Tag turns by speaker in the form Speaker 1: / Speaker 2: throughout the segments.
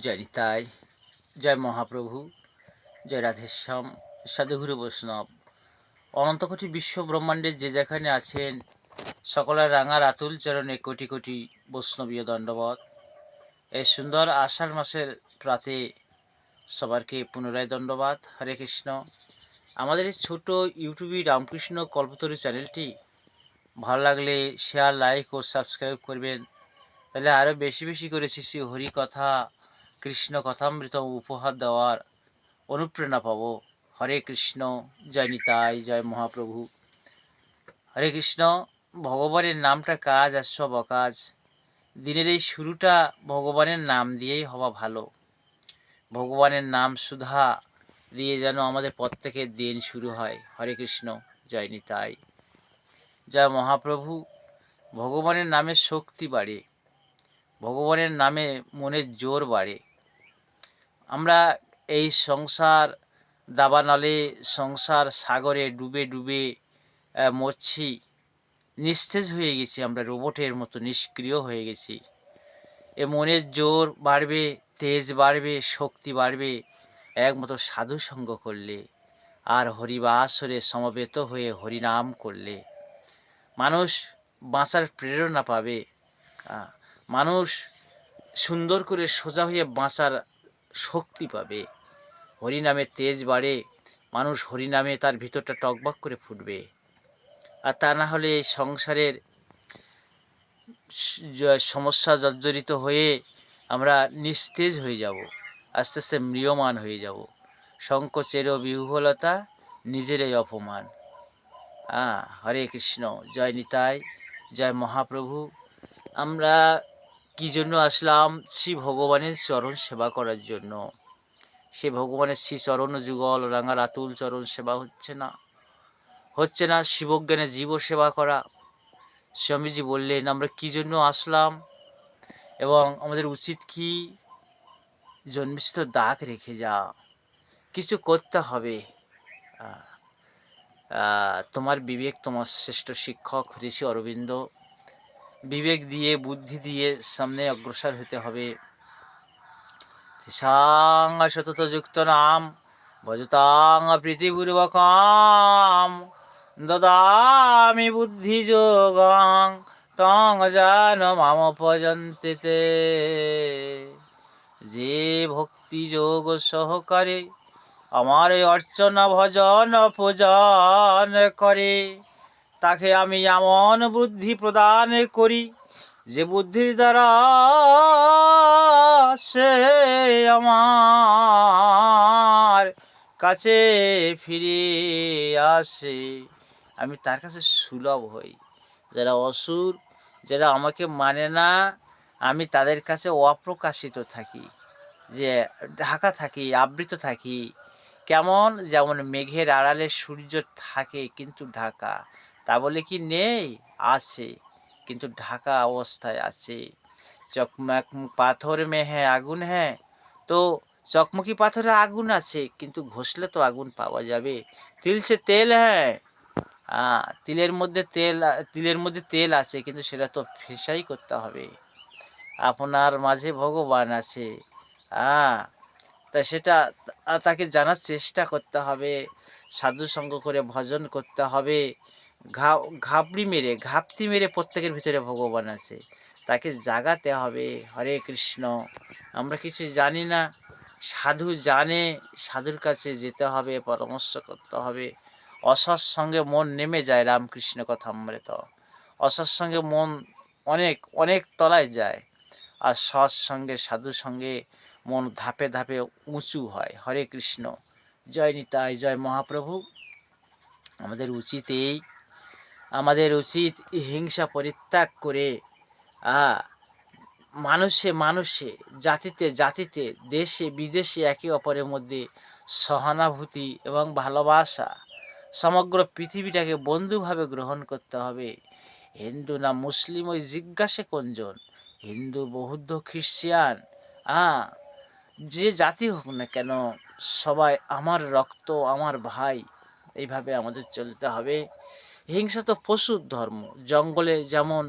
Speaker 1: জয় নিতাই, জয় মহাপ্রভু, জয় রাধেশ্যাম, সাধুগুরু বৈষ্ণব। অনন্তকোটি বিশ্ব ব্রহ্মাণ্ডে যে যেখানে আছেন, সকলের রাঙার আতুল চরণে কোটি কোটি বৈষ্ণবীয় দণ্ডবত। এই সুন্দর আষাঢ় মাসের প্রাতে সবারকে পুনরায় দণ্ডবাদ। হরে কৃষ্ণ। আমাদের এই ছোট ইউটিউবে রামকৃষ্ণ কল্পতরু চ্যানেলটি ভালো লাগলে শেয়ার, লাইক ও সাবস্ক্রাইব করবেন। তাহলে আরও বেশি বেশি করে শ্রী হরি কথা, কৃষ্ণ কথামৃত উপহার দেওয়ার অনুপ্রেরণা পাব। হরে কৃষ্ণ। জয় নিতাই, জয় মহাপ্রভু। হরে কৃষ্ণ। ভগবানের নামটা কাজ আর সব অকাজ। দিনের এই শুরুটা ভগবানের নাম দিয়েই হওয়া ভালো। ভগবানের নাম সুধা দিয়ে যেন আমাদের প্রত্যেকের দিন শুরু হয়। হরে কৃষ্ণ। জয় নিতাই, জয় মহাপ্রভু। ভগবানের নামে শক্তি বাড়ে, ভগবানের নামে মনের জোর বাড়ে। আমরা এই সংসার দাবানলে, সংসার সাগরে ডুবে ডুবে মরছি, নিস্তেজ হয়ে গেছি, আমরা রোবটের মতো নিষ্ক্রিয় হয়ে গেছি। এ মনের জোর বাড়বে, তেজ বাড়বে, শক্তি বাড়বে একমাত্র সাধু সঙ্গ করলে আর হরিবাসরে সমবেত হয়ে হরিনাম করলে। মানুষ বাঁচার প্রেরণা পাবে, মানুষ সুন্দর করে সোজা হয়ে বাঁচার শক্তি পাবে। হরিনামে তেজ বাড়ে, মানুষ হরিনামে তার ভিতরটা টকবক করে ফুটবে। আর তা না হলে সংসারের সমস্যা জর্জরিত হয়ে আমরা নিস্তেজ হয়ে যাব, আস্তে আস্তে ম্রিয়মান হয়ে যাব। সংকোচের বিহ্বলতা, নিজেরই অপমান। হরে কৃষ্ণ। জয় নিতাই, জয় মহাপ্রভু। আমরা কি জন্য আসলাম? শ্রী ভগবানের চরণ সেবা করার জন্য। সে ভগবানের শ্রী চরণ যুগল রাঙার আতুল চরণ সেবা হচ্ছে না শিবজ্ঞানে জীব সেবা করা। স্বামীজি বললেন আমরা কি জন্য আসলাম এবং আমাদের উচিত কি? জন্মিষ্ঠ দাগ রেখে যা, কিছু করতে হবে। তোমার বিবেক তোমার শ্রেষ্ঠ শিক্ষক ঋষি অরবিন্দ। বিবেক দিয়ে, বুদ্ধি দিয়ে সামনে অগ্রসর হতে হবে। তিসাং সতত যুক্ত নাম ভজতাং প্রীতিপূর্বকাম দদামি বুদ্ধি যোগাং তং জান মাম ভজন্তে। যে ভক্তি যোগ সহকারে আমার অর্চনা ভজন পূজন করে, তাকে আমি এমন বুদ্ধি প্রদান করি যে বুদ্ধির দ্বারা সে আমার কাছে ফিরে আসে। আমি তার কাছে সুলভ হই। যারা অসুর, যারা আমাকে মানে না, আমি তাদের কাছে অপ্রকাশিত থাকি, যে ঢাকা থাকি, আবৃত থাকি। কেমন? যেমন মেঘের আড়ালে সূর্য থাকে কিন্তু ঢাকা। তা বলে কি নেই? আছে, কিন্তু ঢাকা অবস্থায় আছে। চকমক পাথর মে হ্যাঁ আগুন হ্যাঁ, তো চকমকি পাথরে আগুন আছে, কিন্তু ঘষলে তো আগুন পাওয়া যাবে। তিল সে তেল হ্যাঁ, তিলের মধ্যে তেল আছে, কিন্তু সেটা তো ফেসাই করতে হবে। আপনার মাঝে ভগবান আছে, তাই সেটা তাকে জানার চেষ্টা করতে হবে, সাধু সঙ্গ করে ভজন করতে হবে। ঘাপটি মেরে প্রত্যেকের ভিতরে ভগবান আছে, তাকে জাগাতে হবে। হরে কৃষ্ণ। আমরা কিছু জানি না, সাধু জানে, সাধুর কাছে যেতে হবে, পরামর্শ করতে হবে। অসৎসঙ্গে মন নেমে যায় রামকৃষ্ণ কথামৃত। অসৎসঙ্গে মন অনেক অনেক তলায় যায়, আর সৎসঙ্গে সাধুর সঙ্গে মন ধাপে ধাপে উঁচু হয়। হরে কৃষ্ণ। জয় নিতাই, জয় মহাপ্রভু। আমাদের উচিত হিংসা পরিত্যাগ করে মানুষে মানুষে, জাতিতে জাতিতে, দেশে বিদেশে একে অপরের মধ্যে সহানুভূতি এবং ভালোবাসা, সমগ্র পৃথিবীটাকে বন্ধুভাবে গ্রহণ করতে হবে। হিন্দু না মুসলিম ওই জিজ্ঞাসে কোনজন? হিন্দু, বৌদ্ধ, খ্রিস্টান, যে জাতি হোক না কেন, সবাই আমার রক্ত, আমার ভাই। এইভাবে আমাদের চলতে হবে। হিংসা তো পশুর ধর্ম। জঙ্গলে যেমন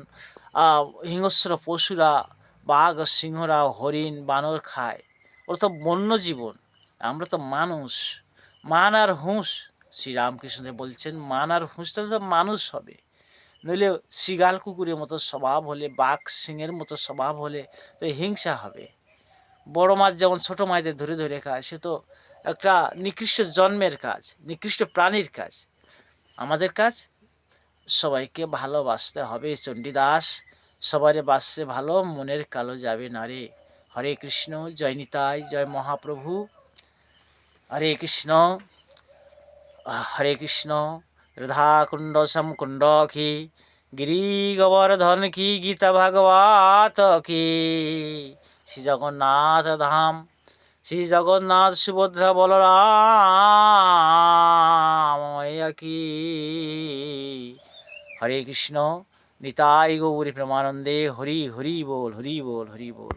Speaker 1: হিংস্র পশুরা, বাঘ সিংহরা হরিণ বানর খায়, ওরা তো বন্য জীবন, আমরা তো মানুষ। মান আর হুঁশ, শ্রীরামকৃষ্ণ বলছেন মান আর হুঁশ তাহলে তো মানুষ হবে। নইলে শিগাল কুকুরের মতো স্বভাব হলে, বাঘ সিংহের মতো স্বভাব হলে তো হিংসা হবে। বড় মাছ যেমন ছোট মাছদের ধরে ধরে খায়, সে তো একটা নিকৃষ্ট জন্মের কাজ, নিকৃষ্ট প্রাণীর কাজ। আমাদের কাজ সবাইকে ভালোবাসতে হবে চণ্ডীদাস, সবারে বাসছে ভালো, মনের কালো যাবে না রে। হরে কৃষ্ণ, জয় নিতাই, জয় মহাপ্রভু। হরে কৃষ্ণ, হরে কৃষ্ণ। রাধা কুণ্ড শ্যাম কুণ্ড কি, গিরি গোবর্ধন কি, গীতা ভাগবত কি, শ্রী জগন্নাথ ধাম, শ্রী জগন্নাথ সুভদ্রা বলরাম কি। হরে কৃষ্ণ, নিতাই গৌরী প্রেমানন্দে, হরি হরি বল, হরি বল, হরি বল।